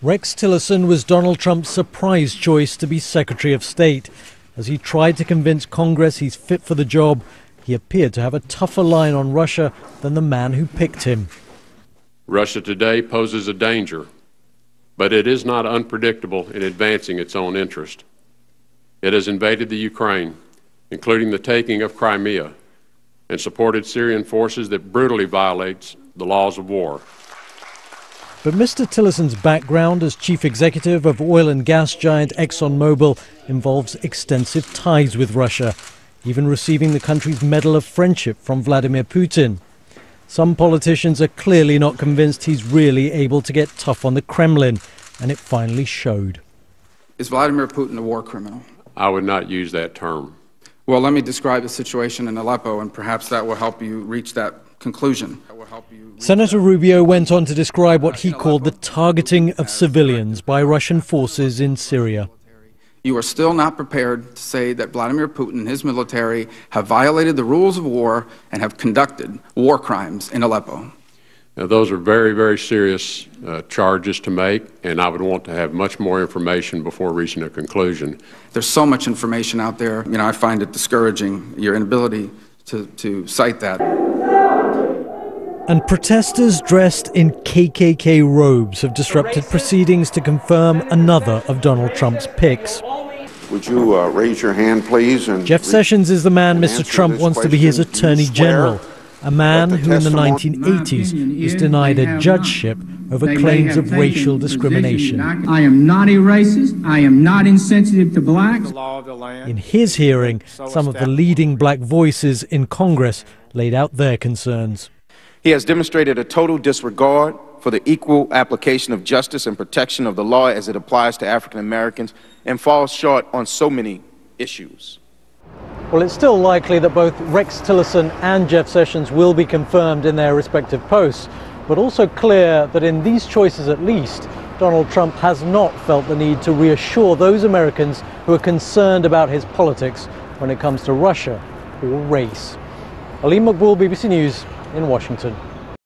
Rex Tillerson was Donald Trump's surprise choice to be Secretary of State. As he tried to convince Congress he's fit for the job, he appeared to have a tougher line on Russia than the man who picked him. Russia today poses a danger, but it is not unpredictable in advancing its own interest. It has invaded the Ukraine, including the taking of Crimea, and supported Syrian forces that brutally violates the laws of war. But Mr. Tillerson's background as chief executive of oil and gas giant ExxonMobil involves extensive ties with Russia, even receiving the country's Medal of Friendship from Vladimir Putin. Some politicians are clearly not convinced he's really able to get tough on the Kremlin, and it finally showed. Is Vladimir Putin a war criminal? I would not use that term. Well, let me describe the situation in Aleppo, and perhaps that will help you reach that conclusion. Senator Rubio went on to describe what he called the targeting of civilians by Russian forces in Syria. You are still not prepared to say that Vladimir Putin and his military have violated the rules of war and have conducted war crimes in Aleppo. Now, those are very, very serious charges to make, and I would want to have much more information before reaching a conclusion. There's so much information out there. I find it discouraging, your inability to cite that. And protesters dressed in KKK robes have disrupted proceedings to confirm another of Donald Trump's picks. Would you raise your hand, please? And Jeff Sessions is the man Mr. Trump wants to be his attorney general, a man who in the 1980s was denied a judgeship over claims of racial discrimination. I am not a racist. I am not insensitive to blacks. In his hearing, some of the leading black voices in Congress laid out their concerns. He has demonstrated a total disregard for the equal application of justice and protection of the law as it applies to African Americans and falls short on so many issues. Well, it's still likely that both Rex Tillerson and Jeff Sessions will be confirmed in their respective posts, but also clear that in these choices at least, Donald Trump has not felt the need to reassure those Americans who are concerned about his politics when it comes to Russia or race. Aleem Maqbool, BBC News in Washington.